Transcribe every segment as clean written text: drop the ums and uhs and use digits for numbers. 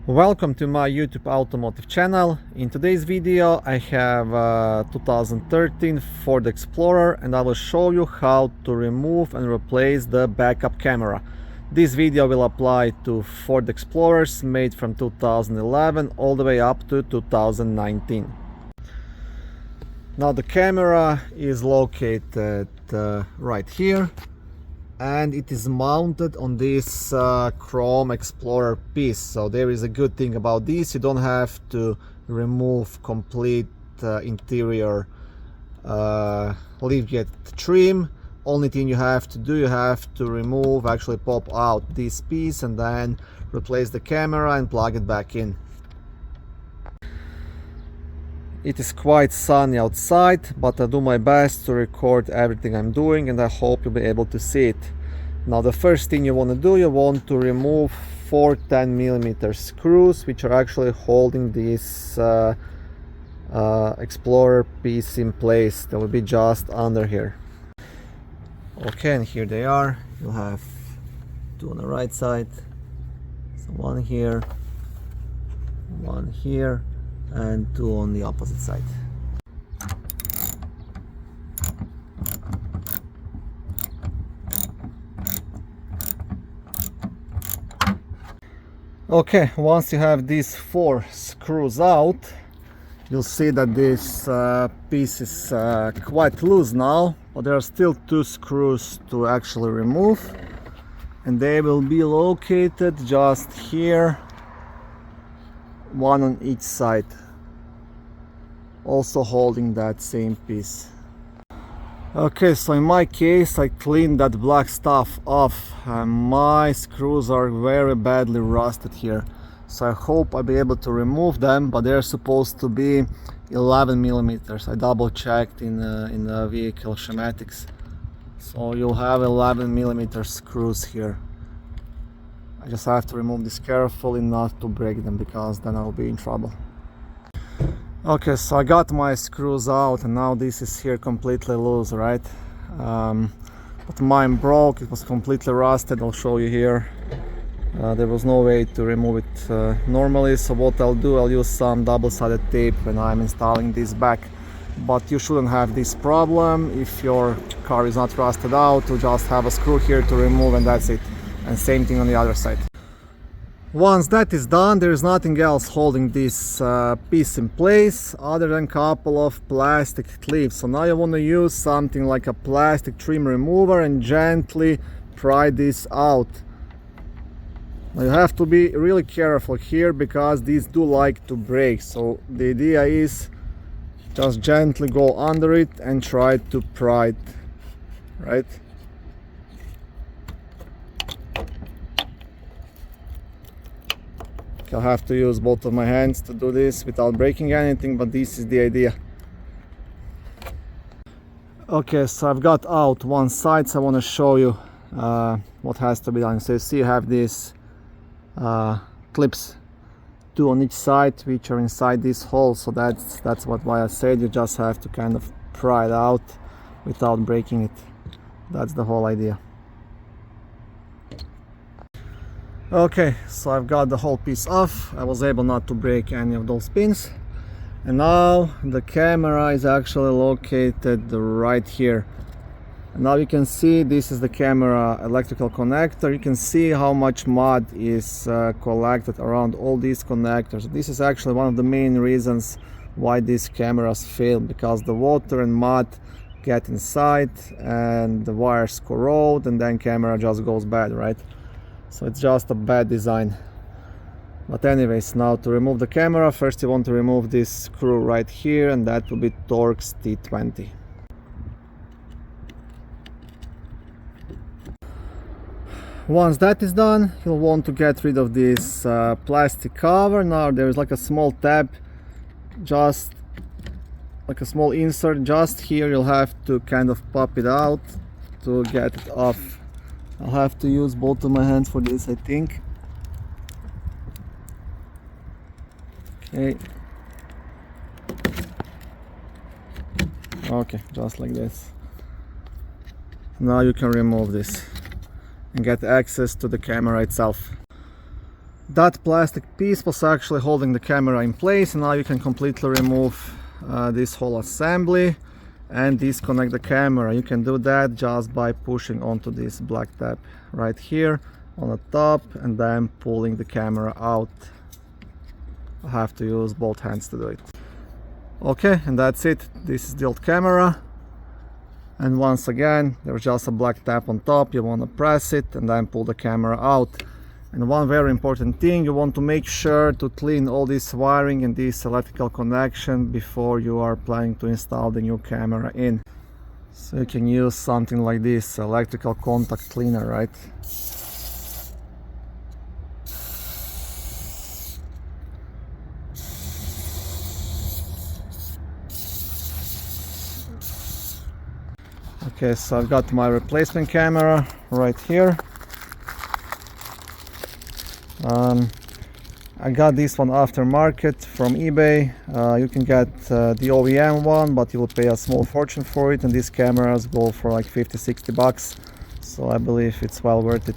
Welcome to my YouTube automotive channel. In today's video I have a 2013 Ford Explorer and I will show you how to remove and replace the backup camera. This video will apply to Ford Explorers made from 2011 all the way up to 2019. Now the camera is located right here, and it is mounted on this chrome Explorer piece. So there is a good thing about this: you don't have to remove complete interior leaf jet trim. Only thing you have to do, you have to remove, actually pop out this piece and then replace the camera and plug it back in. It is quite sunny outside, but I do my best to record everything I'm doing, and I hope you'll be able to see it. Now the first thing you want to do, you want to remove 4 10mm screws which are actually holding this Explorer piece in place. They will be just under here. Okay, and here they are. You'll have 2 on the right side, so 1 here, 1 here, and 2 on the opposite side. Okay, once you have these 4 screws out, you'll see that this piece is quite loose now, but there are still 2 screws to actually remove, and they will be located just here, 1 on each side, also holding that same piece. Okay, so in my case I cleaned that black stuff off, and my screws are very badly rusted here, so I hope I'll be able to remove them, but they're supposed to be 11mm. I double checked in the vehicle schematics, so you'll have 11mm screws here. I just have to remove this carefully not to break them, because then I'll be in trouble. Okay, so I got my screws out, and now this is here completely loose, right? But mine broke, it was completely rusted. I'll show you here. There was no way to remove it normally, so what I'll do, I'll use some double-sided tape when I'm installing this back. But you shouldn't have this problem if your car is not rusted out. You just have a screw here to remove, and that's it. And same thing on the other side. Once that is done, there is nothing else holding this piece in place other than a couple of plastic clips. So now you want to use something like a plastic trim remover and gently pry this out. Now you have to be really careful here, because these do like to break. So the idea is just gently go under it and try to pry it, right? I'll have to use both of my hands to do this without breaking anything, but this is the idea. Okay, so I've got out one side, so I want to show you what has to be done. So you see, you have these clips, 2 on each side, which are inside this hole. So that's why I said you just have to kind of pry it out without breaking it. That's the whole idea. Okay, so I've got the whole piece off. I was able not to break any of those pins, and now the camera is actually located right here. And now you can see this is the camera electrical connector. You can see how much mud is collected around all these connectors. This is actually one of the main reasons why these cameras fail, because the water and mud get inside and the wires corrode, and then camera just goes bad, right? So it's just a bad design. But anyways, now to remove the camera, first you want to remove this screw right here, and that will be Torx T20. Once that is done, you'll want to get rid of this plastic cover. Now there is like a small tab, just like a small insert just here. You'll have to kind of pop it out to get it off. I'll have to use both of my hands for this, I think. Okay. Okay, just like this. Now you can remove this and get access to the camera itself. that plastic piece was actually holding the camera in place, and now you can completely remove this whole assembly and disconnect the camera. You can do that just by pushing onto this black tab right here on the top and then pulling the camera out. I have to use both hands to do it. Okay, and that's it. This is the old camera, and once again there's just a black tab on top. You want to press it and then pull the camera out. And one very important thing, you want to make sure to clean all this wiring and this electrical connection before you are planning to install the new camera in. So you can use something like this, electrical contact cleaner, right? Okay, so I've got my replacement camera right here. I got this one aftermarket from eBay. You can get the OEM one, but you will pay a small fortune for it, and these cameras go for like 50-60 bucks, so I believe it's well worth it.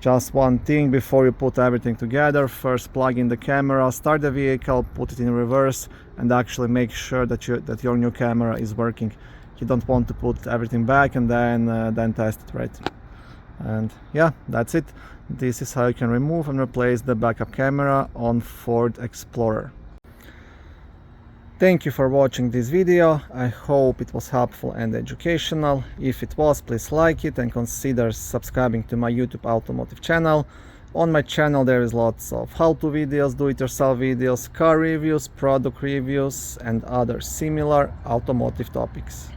Just one thing before you put everything together: first plug in the camera, start the vehicle, put it in reverse, and actually make sure that your new camera is working. You don't want to put everything back and then test it, right? And yeah, that's it. This is how you can remove and replace the backup camera on Ford Explorer. Thank you for watching this video. I hope it was helpful and educational. If it was, please like it and consider subscribing to my YouTube automotive channel. On my channel there is lots of how-to videos, do-it-yourself videos, car reviews, product reviews and other similar automotive topics.